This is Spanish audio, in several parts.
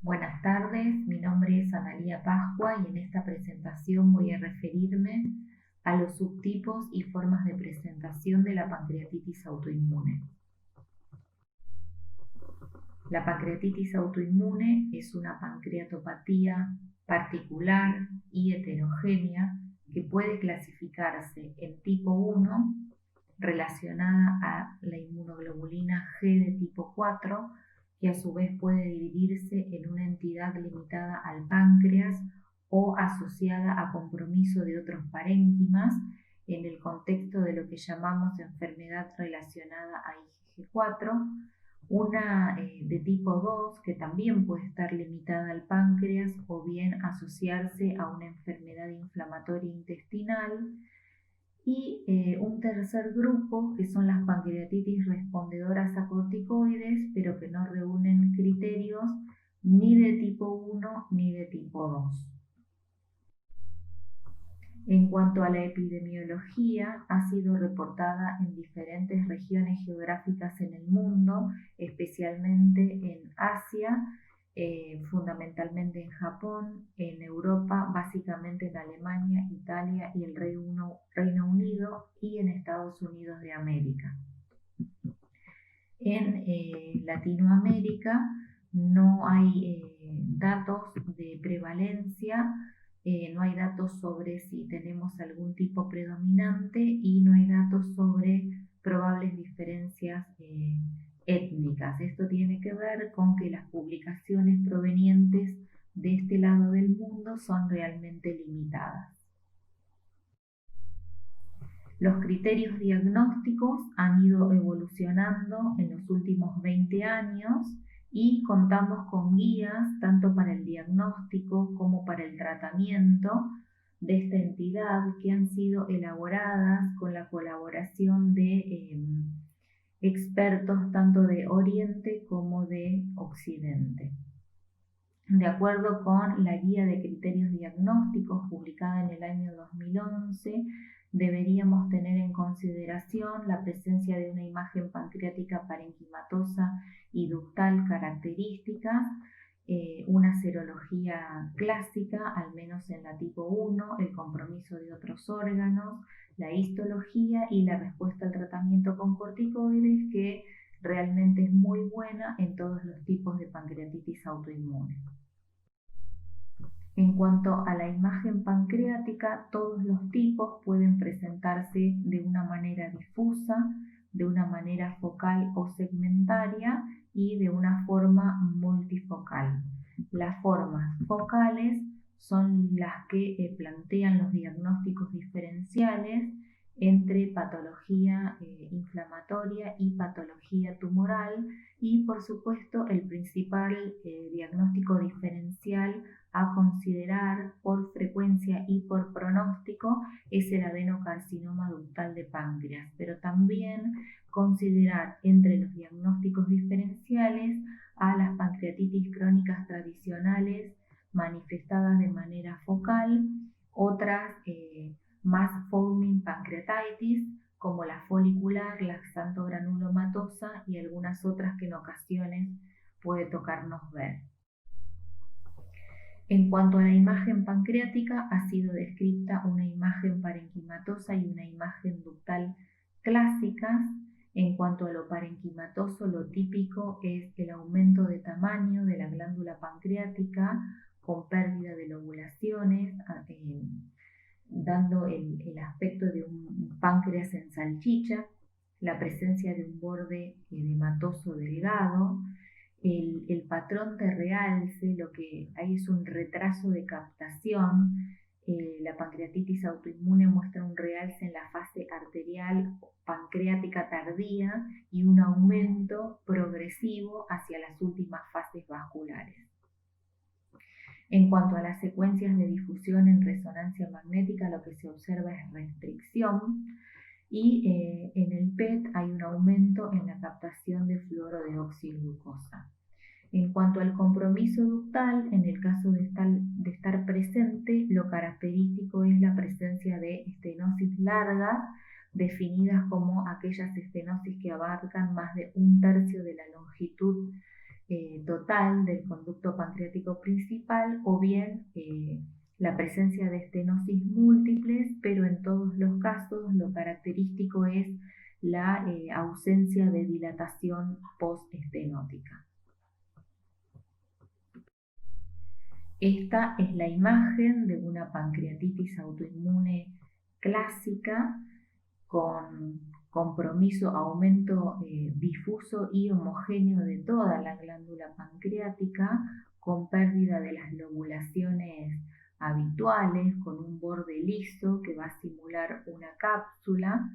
Buenas tardes, mi nombre es Analía Pascua y en esta presentación voy a referirme a los subtipos y formas de presentación de la pancreatitis autoinmune. La pancreatitis autoinmune es una pancreatopatía particular y heterogénea que puede clasificarse en tipo 1, relacionada a la inmunoglobulina G de tipo 4, que a su vez puede dividirse en una entidad limitada al páncreas o asociada a compromiso de otros parénquimas en el contexto de lo que llamamos enfermedad relacionada a IgG4, una de tipo 2 que también puede estar limitada al páncreas o bien asociarse a una enfermedad inflamatoria intestinal, y un tercer grupo que son las pancreatitis respondedoras a corticoides, pero que no reúnen criterios ni de tipo 1 ni de tipo 2. En cuanto a la epidemiología, ha sido reportada en diferentes regiones geográficas en el mundo, especialmente en Asia, fundamentalmente en Japón, en Europa, básicamente en Alemania, Italia y el Reino Unido, y en Estados Unidos de América. En Latinoamérica no hay datos de prevalencia, no hay datos sobre si tenemos algún tipo predominante y no hay datos sobre probables diferencias étnicas. Esto tiene que ver con que las publicaciones provenientes de este lado del mundo son realmente limitadas. Los criterios diagnósticos han ido evolucionando en los últimos 20 años y contamos con guías tanto para el diagnóstico como para el tratamiento de esta entidad, que han sido elaboradas con la colaboración de expertos tanto de Oriente como de Occidente. De acuerdo con la Guía de Criterios Diagnósticos publicada en el año 2011, deberíamos tener en consideración la presencia de una imagen pancreática parenquimatosa y ductal características, una serología clásica, al menos en la tipo 1, el compromiso de otros órganos, la histología y la respuesta al tratamiento con corticoides, que realmente es muy buena en todos los tipos de pancreatitis autoinmune. En cuanto a la imagen pancreática, todos los tipos pueden presentarse de una manera difusa, de una manera focal o segmentaria y de una forma multifocal. Las formas focales son las que plantean los diagnósticos diferenciales entre patología inflamatoria y patología tumoral, y por supuesto el principal diagnóstico diferencial a considerar por frecuencia y por pronóstico es el adenocarcinoma ductal de páncreas, pero también considerar entre los diagnósticos diferenciales a las pancreatitis crónicas tradicionales manifestadas de manera focal, otras más foaming pancreatitis como la folicular, la xantogranulomatosa y algunas otras que en ocasiones puede tocarnos ver. En cuanto a la imagen pancreática, ha sido descrita una imagen parenquimatosa y una imagen ductal clásicas. En cuanto a lo parenquimatoso, lo típico es el aumento de tamaño de la glándula pancreática con pérdida de lobulaciones, dando el aspecto de un páncreas en salchicha, la presencia de un borde edematoso delgado. El patrón de realce, lo que hay es un retraso de captación. La pancreatitis autoinmune muestra un realce en la fase arterial pancreática tardía y un aumento progresivo hacia las últimas fases vasculares. En cuanto a las secuencias de difusión en resonancia magnética, lo que se observa es restricción, y en el PET hay un aumento en la captación de fluoro de oxiglucosa. En cuanto al compromiso ductal, en el caso de estar presente, lo característico es la presencia de estenosis largas, definidas como aquellas estenosis que abarcan más de un tercio de la longitud total total del conducto pancreático principal o bien la presencia de estenosis múltiples, pero en todos los casos lo característico es la ausencia de dilatación postestenótica. Esta es la imagen de una pancreatitis autoinmune clásica con compromiso, aumento difuso y homogéneo de toda la glándula pancreática, con pérdida de las lobulaciones habituales, con un borde liso que va a simular una cápsula,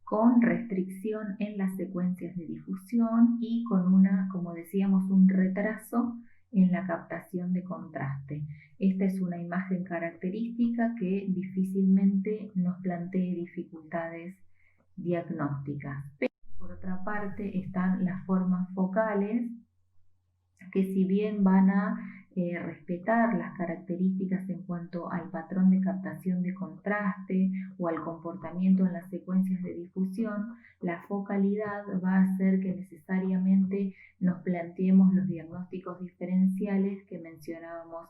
con restricción en las secuencias de difusión y con como decíamos, un retraso en la captación de contraste. Esta es una imagen característica que difícilmente nos plantee dificultades diagnósticas. Pero por otra parte están las formas focales que, si bien van a respetar las características en cuanto al patrón de captación de contraste o al comportamiento en las secuencias de difusión, la focalidad va a hacer que necesariamente nos planteemos los diagnósticos diferenciales que mencionábamos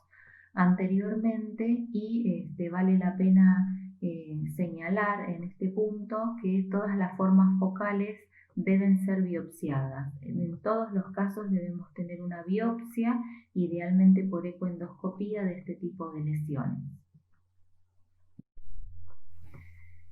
anteriormente y vale la pena señalar en este punto que todas las formas focales deben ser biopsiadas. En todos los casos debemos tener una biopsia, idealmente por ecoendoscopía, de este tipo de lesiones.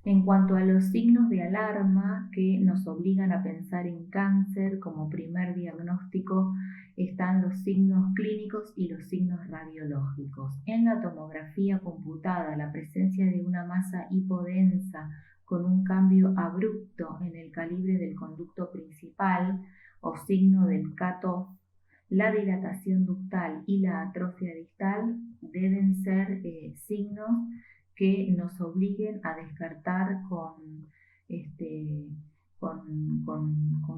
En cuanto a los signos de alarma que nos obligan a pensar en cáncer como primer diagnóstico, están los signos clínicos y los signos radiológicos. En la tomografía computada, la presencia de una masa hipodensa con un cambio abrupto en el calibre del conducto principal o signo del cutoff, la dilatación ductal y la atrofia distal deben ser signos que nos obliguen a descartar con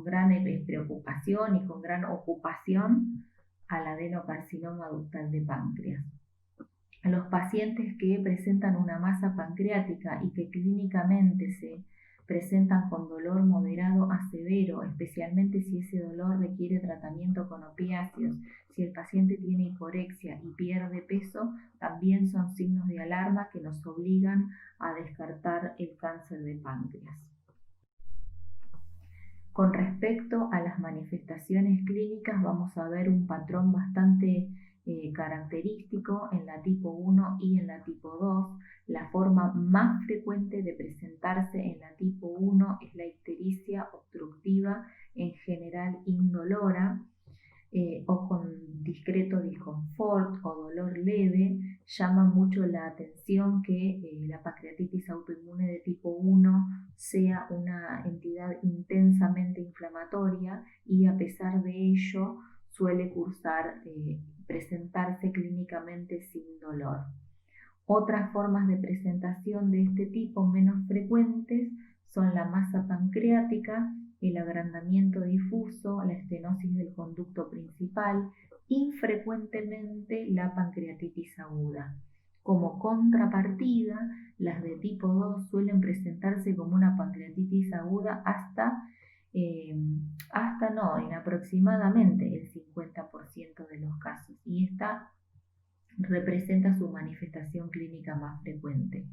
gran preocupación y con gran ocupación al adenocarcinoma ductal de páncreas. Los pacientes que presentan una masa pancreática y que clínicamente se presentan con dolor moderado a severo, especialmente si ese dolor requiere tratamiento con opiáceos, si el paciente tiene hiporexia y pierde peso, también son signos de alarma que nos obligan a descartar el cáncer de páncreas. Con respecto a las manifestaciones clínicas, vamos a ver un patrón bastante característico en la tipo 1 y en la tipo 2. La forma más frecuente de presentarse en la tipo 1 es la ictericia obstructiva, en general indolora, o con discreto disconfort o dolor leve. Llama mucho la atención que la pancreatitis autoinmune de tipo 1 sea una entidad intensamente inflamatoria y a pesar de ello suele presentarse clínicamente sin dolor. Otras formas de presentación de este tipo menos frecuentes son la masa pancreática, el agrandamiento difuso, la estenosis del conducto principal, infrecuentemente la pancreatitis aguda. Como contrapartida, las de tipo 2 suelen presentarse como una pancreatitis aguda en aproximadamente el 50% de los casos, y esta representa su manifestación clínica más frecuente.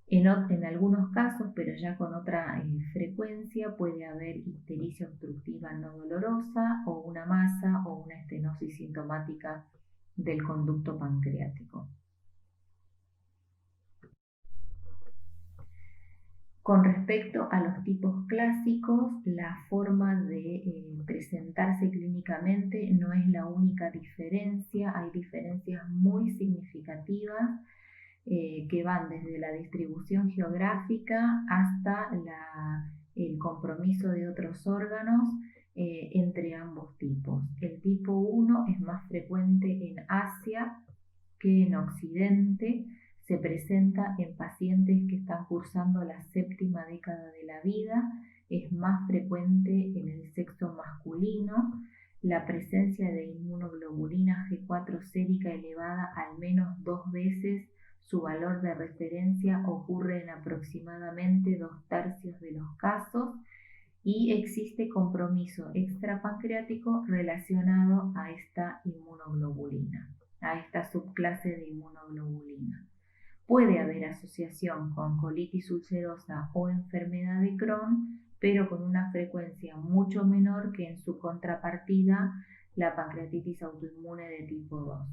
En algunos casos, pero ya con otra frecuencia, puede haber ictericia obstructiva no dolorosa o una masa o una estenosis sintomática del conducto pancreático. Con respecto a los tipos clásicos, la forma de presentarse clínicamente no es la única diferencia, hay diferencias muy significativas que van desde la distribución geográfica hasta el compromiso de otros órganos entre ambos tipos. El tipo 1 es más frecuente en Asia que en Occidente. Se presenta en pacientes que están cursando la 7ª década de la vida, es más frecuente en el sexo masculino. La presencia de inmunoglobulina G4 sérica elevada al menos 2 veces su valor de referencia ocurre en aproximadamente 2/3 de los casos, y existe compromiso extrapancreático relacionado a esta inmunoglobulina, a esta subclase de inmunoglobulina. Puede haber asociación con colitis ulcerosa o enfermedad de Crohn, pero con una frecuencia mucho menor que en su contrapartida la pancreatitis autoinmune de tipo 2.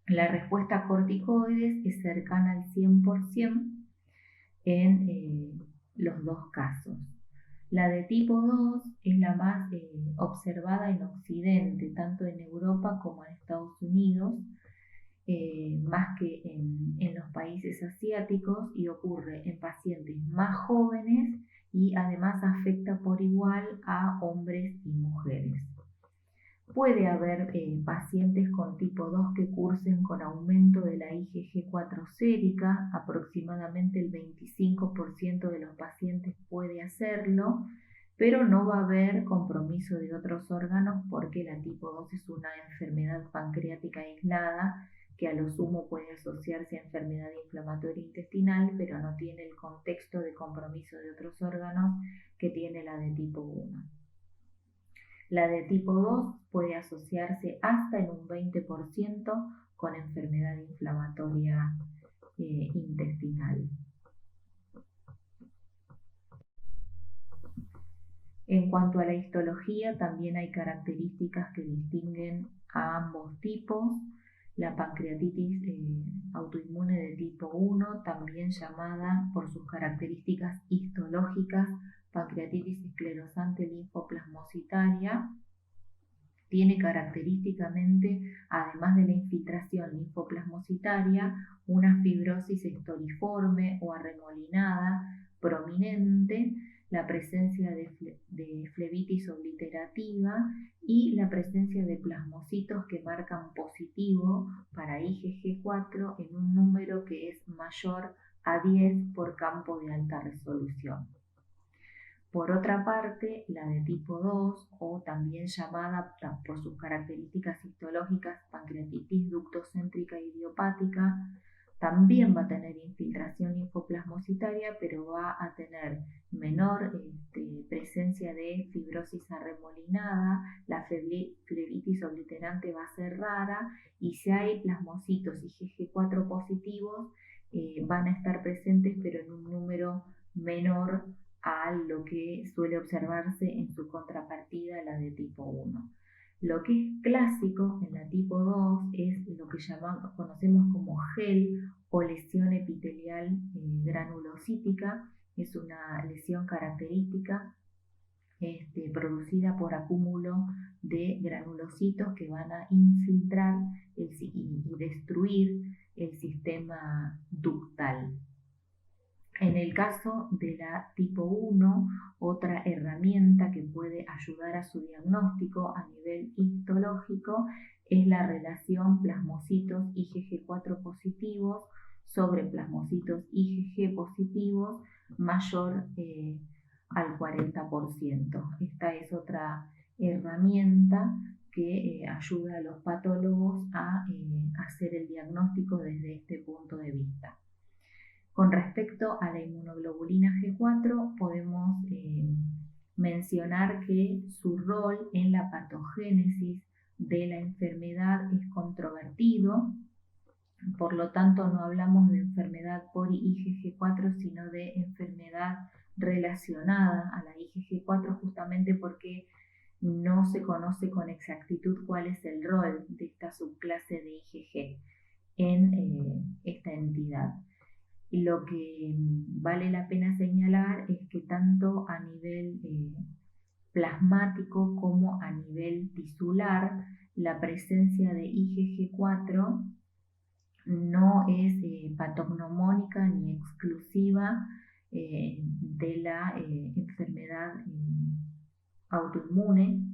La respuesta a corticoides es cercana al 100% en los dos casos. La de tipo 2 es la más observada en Occidente, tanto en Europa como en Estados Unidos, más que en los países asiáticos, y ocurre en pacientes más jóvenes y además afecta por igual a hombres y mujeres. Puede haber pacientes con tipo 2 que cursen con aumento de la IgG4 sérica, aproximadamente el 25% de los pacientes puede hacerlo, pero no va a haber compromiso de otros órganos porque la tipo 2 es una enfermedad pancreática aislada que a lo sumo puede asociarse a enfermedad inflamatoria intestinal, pero no tiene el contexto de compromiso de otros órganos que tiene la de tipo 1. La de tipo 2 puede asociarse hasta en un 20% con enfermedad inflamatoria intestinal. En cuanto a la histología, también hay características que distinguen a ambos tipos. La pancreatitis autoinmune de tipo 1, también llamada por sus características histológicas pancreatitis esclerosante linfoplasmocitaria, tiene característicamente, además de la infiltración linfoplasmocitaria, una fibrosis estoriforme o arremolinada prominente, la presencia de flebitis obliterativa y la presencia de plasmocitos que marcan positivo para IgG4 en un número que es mayor a 10 por campo de alta resolución. Por otra parte, la de tipo 2, o también llamada por sus características histológicas pancreatitis ductocéntrica idiopática, también va a tener infiltración linfoplasmocitaria, pero va a tener menor presencia de fibrosis arremolinada, la flebitis obliterante va a ser rara, y si hay plasmocitos IgG4 positivos, van a estar presentes, pero en un número menor a lo que suele observarse en su contrapartida, la de tipo 1. Lo que es clásico en la tipo 2 es lo que conocemos como GEL o lesión epitelial granulocítica. Es una lesión característica producida por acúmulo de granulocitos que van a infiltrar y destruir el sistema ductal. En el caso de la tipo 1, otra herramienta que puede ayudar a su diagnóstico a nivel histológico es la relación plasmocitos IgG4 positivos sobre plasmocitos IgG positivos mayor al 40%. Esta es otra herramienta que ayuda a los patólogos a hacer el diagnóstico desde este punto de vista. Con respecto a la inmunoglobulina G4, podemos mencionar que su rol en la patogénesis de la enfermedad es controvertido. Por lo tanto, no hablamos de enfermedad por IgG4, sino de enfermedad relacionada a la IgG4, justamente porque no se conoce con exactitud cuál es el rol de esta subclase de IgG en esta entidad. Lo que vale la pena señalar es que tanto a nivel plasmático como a nivel tisular, la presencia de IgG4 no es patognomónica ni exclusiva de la enfermedad autoinmune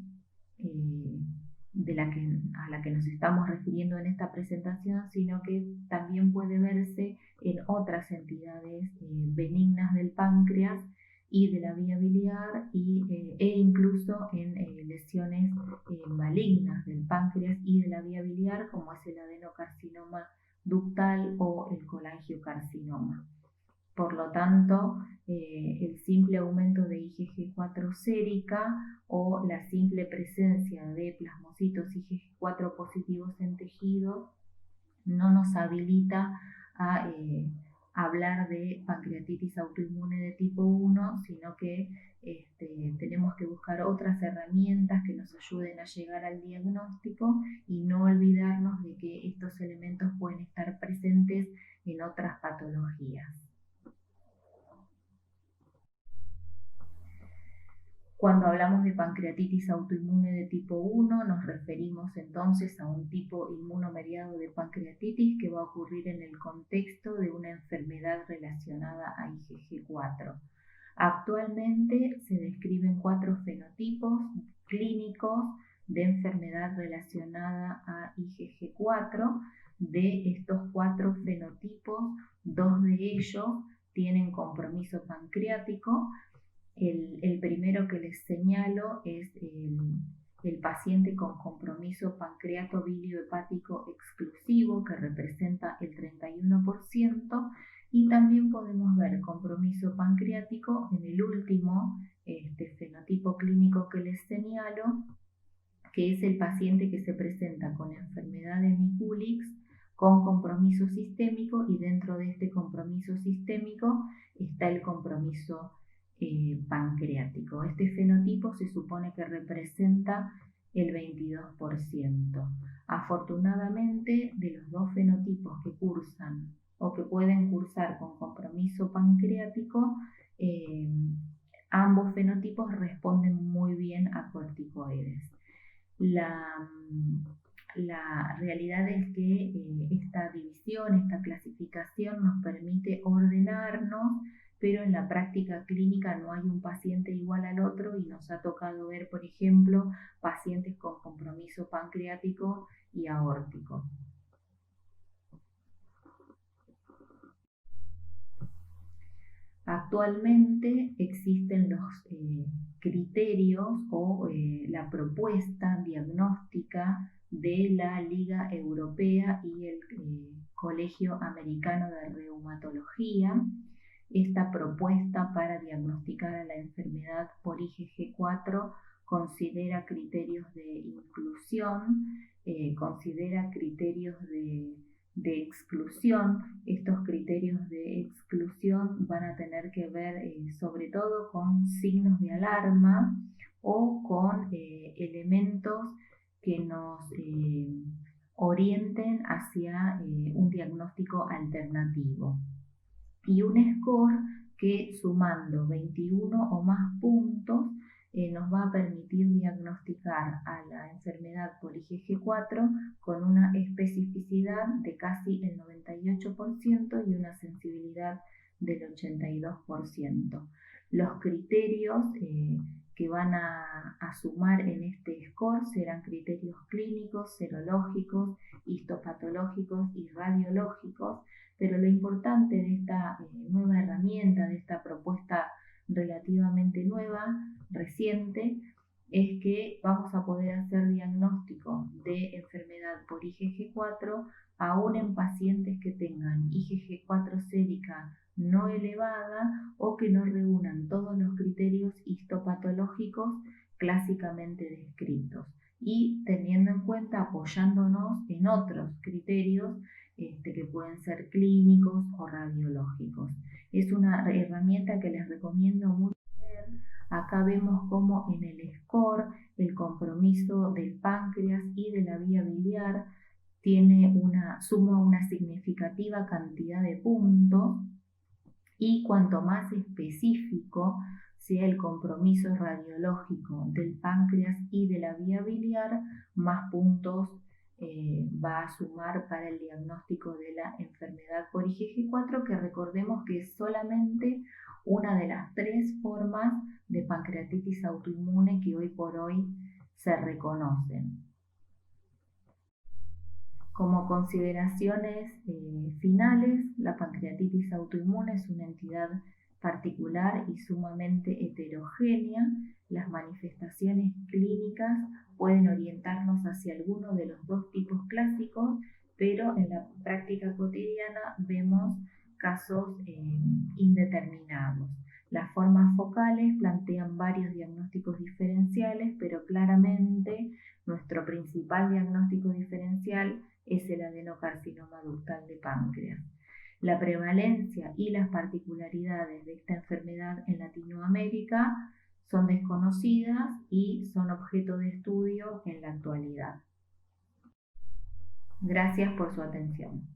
a la que nos estamos refiriendo en esta presentación, sino que también puede verse en otras entidades benignas del páncreas y de la vía biliar e incluso en lesiones malignas del páncreas y de la vía biliar, como es el adenocarcinoma ductal o el colangiocarcinoma. Por lo tanto, el simple aumento de IgG4 sérica o la simple presencia de plasmocitos IgG4 positivos en tejido no nos habilita a hablar de pancreatitis autoinmune de tipo 1, sino que tenemos que buscar otras herramientas que nos ayuden a llegar al diagnóstico y no olvidarnos de que estos elementos pueden estar presentes en otras patologías. Cuando hablamos de pancreatitis autoinmune de tipo 1, nos referimos entonces a un tipo inmunomediado de pancreatitis que va a ocurrir en el contexto de una enfermedad relacionada a IgG4. Actualmente se describen 4 fenotipos clínicos de enfermedad relacionada a IgG4. De estos 4 fenotipos, 2 de ellos tienen compromiso pancreático. El primero que les señalo es el paciente con compromiso pancreato biliohepático exclusivo, que representa el 31%, y también podemos ver compromiso pancreático en el último fenotipo clínico que les señalo, que es el paciente que se presenta con enfermedad de Miculix con compromiso sistémico, y dentro de este compromiso sistémico está el compromiso pancreático. Este fenotipo se supone que representa el 22%. Afortunadamente, de los 2 fenotipos que cursan o que pueden cursar con compromiso pancreático, ambos fenotipos responden muy bien a corticoides. La realidad es que esta división, esta clasificación nos permite ordenarnos, pero en la práctica clínica no hay un paciente igual al otro, y nos ha tocado ver, por ejemplo, pacientes con compromiso pancreático y aórtico. Actualmente existen los criterios o la propuesta diagnóstica de la Liga Europea y el Colegio Americano de Reumatología. Esta propuesta para diagnosticar a la enfermedad por IgG4 considera criterios de inclusión, considera criterios de exclusión. Estos criterios de exclusión van a tener que ver sobre todo con signos de alarma o con elementos que nos orienten hacia un diagnóstico alternativo. Y un score que, sumando 21 o más puntos, nos va a permitir diagnosticar a la enfermedad por IgG4 con una especificidad de casi el 98% y una sensibilidad del 82%. Los criterios que van a sumar en este score serán criterios clínicos, serológicos, histopatológicos y radiológicos, pero lo importante de esta nueva herramienta, de esta propuesta relativamente nueva, reciente, es que vamos a poder hacer diagnóstico de enfermedad por IgG4 aún en pacientes que tengan IgG4 sérica no elevada o que no reúnan todos los criterios histopatológicos clásicamente descritos, y teniendo en cuenta, apoyándonos en otros criterios que pueden ser clínicos o radiológicos. Es una herramienta que les recomiendo mucho ver. Acá vemos cómo en el score el compromiso del páncreas y de la vía biliar suma una significativa cantidad de puntos, y cuanto más específico sea el compromiso radiológico del páncreas y de la vía biliar, más puntos va a sumar para el diagnóstico de la enfermedad por IgG4, que recordemos que es solamente una de las 3 formas de pancreatitis autoinmune que hoy por hoy se reconocen. Como consideraciones finales, la pancreatitis autoinmune es una entidad particular y sumamente heterogénea. Las manifestaciones clínicas pueden orientarnos hacia alguno de los 2 tipos clásicos, pero en la práctica cotidiana vemos casos indeterminados. Las formas focales plantean varios diagnósticos diferenciales, pero claramente nuestro principal diagnóstico diferencial es el adenocarcinoma ductal de páncreas. La prevalencia y las particularidades de esta enfermedad en Latinoamérica son desconocidas y son objeto de estudio en la actualidad. Gracias por su atención.